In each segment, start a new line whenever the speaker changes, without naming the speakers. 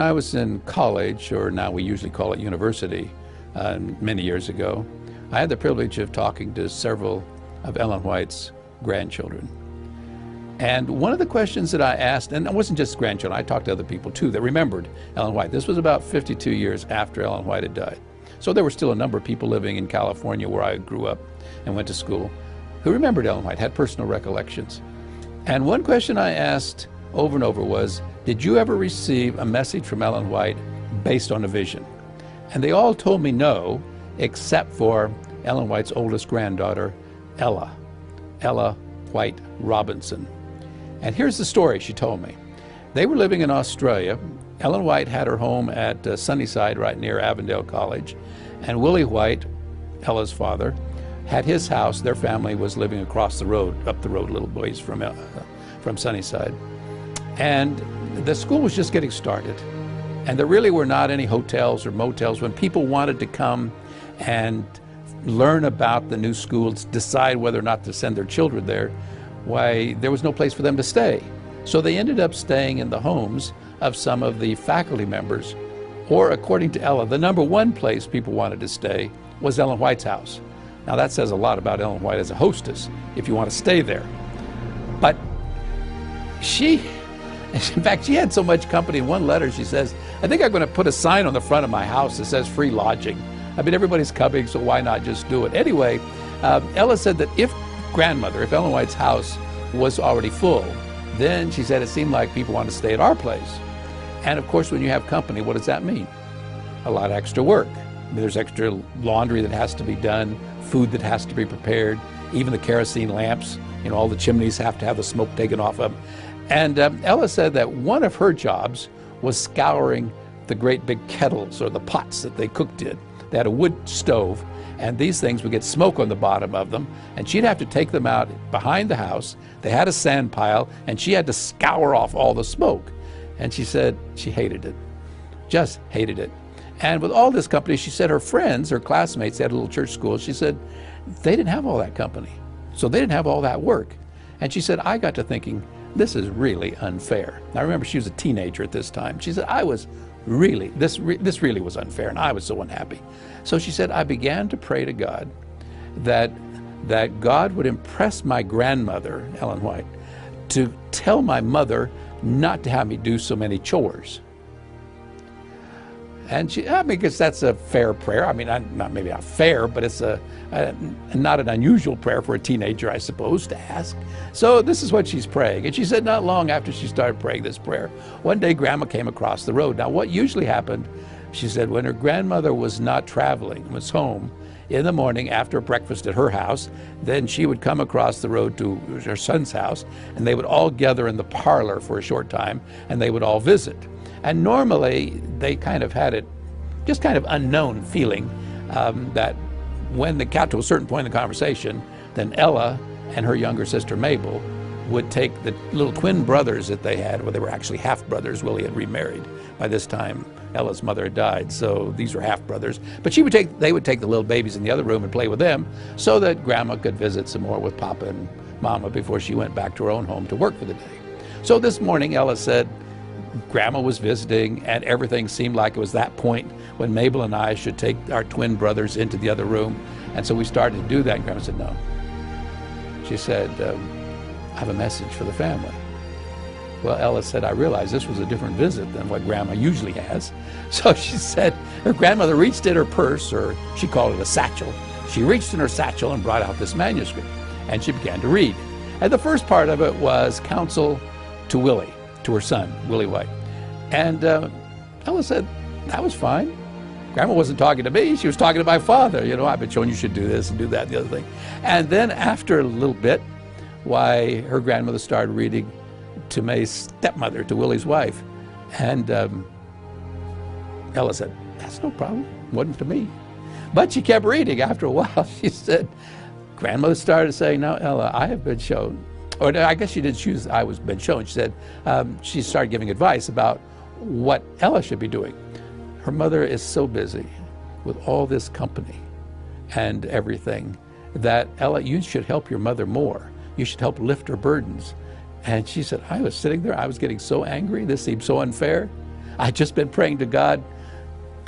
I was in college, or now we usually call it university, many years ago, I had the privilege of talking to several of Ellen White's grandchildren. And one of the questions that I asked, and it wasn't just grandchildren, I talked to other people too that remembered Ellen White. This was about 52 years after Ellen White had died. So there were still a number of people living in California where I grew up and went to school who remembered Ellen White, had personal recollections. And one question I asked over and over was, did you ever receive a message from Ellen White based on a vision? And they all told me no, except for Ellen White's oldest granddaughter, Ella White Robinson. And here's the story she told me. They were living in Australia. Ellen White had her home at Sunnyside, right near Avondale College. And Willie White, Ella's father, had his house. Their family was living across the road, up the road a little ways from Sunnyside. And the school was just getting started. And there really were not any hotels or motels. When people wanted to come and learn about the new schools, decide whether or not to send their children there, why, there was no place for them to stay. So they ended up staying in the homes of some of the faculty members, or according to Ella, the number one place people wanted to stay was Ellen White's house. Now that says a lot about Ellen White as a hostess, if you want to stay there. But in fact, she had so much company. In one letter she says, I think I'm going to put a sign on the front of my house that says free lodging. I mean, everybody's coming, so why not just do it? Anyway, Ella said that if Ellen White's house was already full, then she said it seemed like people wanted to stay at our place. And of course, when you have company, what does that mean? A lot of extra work. I mean, there's extra laundry that has to be done, food that has to be prepared, even the kerosene lamps, all the chimneys have to have the smoke taken off of them. And Ella said that one of her jobs was scouring the great big kettles or the pots that they cooked in. They had a wood stove, and these things would get smoke on the bottom of them, and she'd have to take them out behind the house. They had a sand pile, and she had to scour off all the smoke. And she said she hated it, just hated it. And with all this company, she said her friends, her classmates, they had a little church school, she said they didn't have all that company, so they didn't have all that work. And she said, I got to thinking, this is really unfair. Now remember, she was a teenager at this time. She said, this really was unfair, and I was so unhappy. So she said, I began to pray to God that God would impress my grandmother, Ellen White, to tell my mother not to have me do so many chores. And because that's a fair prayer. I mean, maybe not fair, but it's not an unusual prayer for a teenager, I suppose, to ask. So this is what she's praying. And she said not long after she started praying this prayer, one day Grandma came across the road. Now what usually happened, she said, when her grandmother was not traveling, was home in the morning after breakfast at her house, then she would come across the road to her son's house, and they would all gather in the parlor for a short time, and they would all visit. And normally, they kind of had it, just kind of unknown feeling that when they got to a certain point in the conversation, then Ella and her younger sister Mabel would take the little twin brothers that they had, well, they were actually half-brothers. Willie had remarried. By this time, Ella's mother had died, so these were half-brothers. But they would take the little babies in the other room and play with them so that Grandma could visit some more with Papa and Mama before she went back to her own home to work for the day. So this morning, Ella said, Grandma was visiting, and everything seemed like it was that point when Mabel and I should take our twin brothers into the other room. And so we started to do that, and Grandma said, no. She said, I have a message for the family. Well, Ella said, I realized this was a different visit than what Grandma usually has. So she said, her grandmother reached in her purse, or she called it a satchel. She reached in her satchel and brought out this manuscript, and she began to read. And the first part of it was counsel to Willie, to her son, Willie White. And Ella said, that was fine. Grandma wasn't talking to me, she was talking to my father. I've been showing you should do this and do that and the other thing. And then after a little bit, why, her grandmother started reading to May's stepmother, to Willie's wife. And Ella said, that's no problem, wasn't to me. But she kept reading. After a while, she said, grandmother started saying, now Ella, I have been shown, or I guess she didn't choose, I was been shown. She said, she started giving advice about what Ella should be doing. Her mother is so busy with all this company and everything that, Ella, you should help your mother more. You should help lift her burdens. And she said, I was sitting there, I was getting so angry, this seemed so unfair. I'd just been praying to God,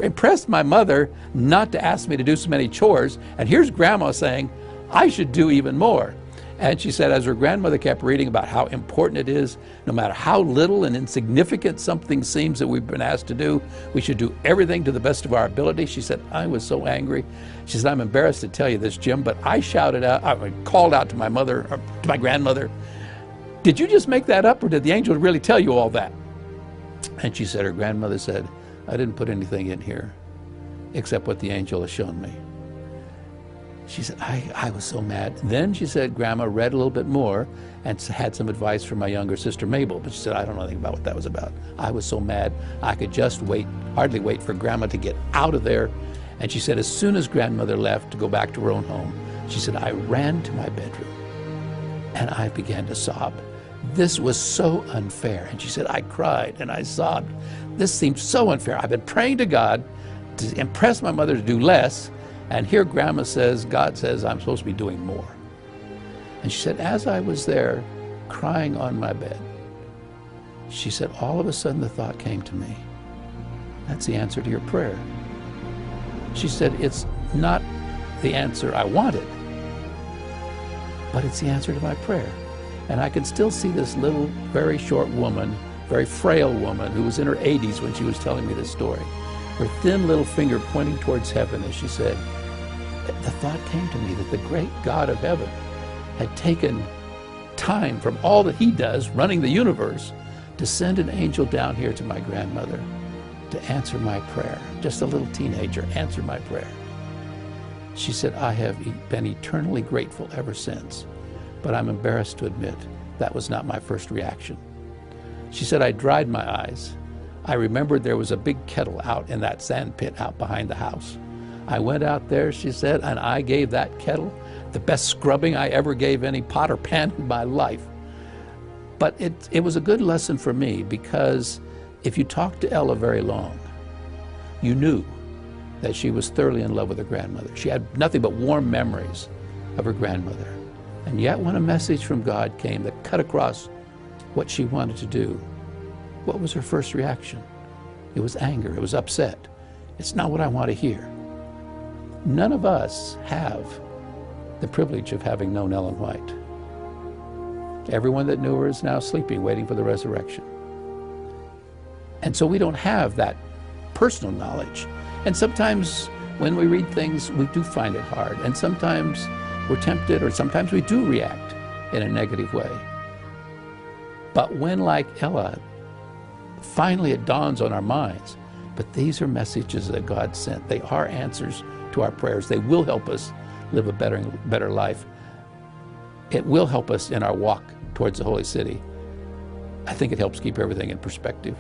impressed my mother not to ask me to do so many chores, and here's Grandma saying I should do even more. And she said, as her grandmother kept reading about how important it is, no matter how little and insignificant something seems that we've been asked to do, we should do everything to the best of our ability. She said, I was so angry. She said, I'm embarrassed to tell you this, Jim, but I shouted out, I called out to my mother, or to my grandmother, did you just make that up, or did the angel really tell you all that? And she said, her grandmother said, I didn't put anything in here except what the angel has shown me. She said, I was so mad. Then she said, Grandma read a little bit more and had some advice from my younger sister Mabel, but she said, I don't know anything about what that was about. I was so mad, I could just hardly wait for Grandma to get out of there. And she said, as soon as grandmother left to go back to her own home, she said, I ran to my bedroom and I began to sob. This was so unfair. And she said, I cried and I sobbed. This seemed so unfair. I've been praying to God to impress my mother to do less, and here Grandma says, God says I'm supposed to be doing more. And she said, as I was there crying on my bed, she said, all of a sudden the thought came to me, that's the answer to your prayer. She said, it's not the answer I wanted, but it's the answer to my prayer. And I can still see this little, very short woman, very frail woman who was in her 80s when she was telling me this story, her thin little finger pointing towards heaven as she said, the thought came to me that the great God of heaven had taken time from all that he does running the universe to send an angel down here to my grandmother to answer my prayer. Just a little teenager, answer my prayer. She said, I have been eternally grateful ever since, but I'm embarrassed to admit that was not my first reaction. She said, I dried my eyes. I remembered there was a big kettle out in that sand pit out behind the house. I went out there, she said, and I gave that kettle the best scrubbing I ever gave any pot or pan in my life. But it was a good lesson for me, because if you talked to Ella very long, you knew that she was thoroughly in love with her grandmother. She had nothing but warm memories of her grandmother. And yet when a message from God came that cut across what she wanted to do, what was her first reaction? It was anger, it was upset. It's not what I want to hear. None of us have the privilege of having known Ellen White. Everyone that knew her is now sleeping, waiting for the resurrection. And so we don't have that personal knowledge. And sometimes when we read things, we do find it hard. And sometimes we're tempted, or sometimes we do react in a negative way. But when, like Ella, finally it dawns on our minds, but these are messages that God sent. They are answers to our prayers. They will help us live a better life. It will help us in our walk towards the holy city. I think it helps keep everything in perspective.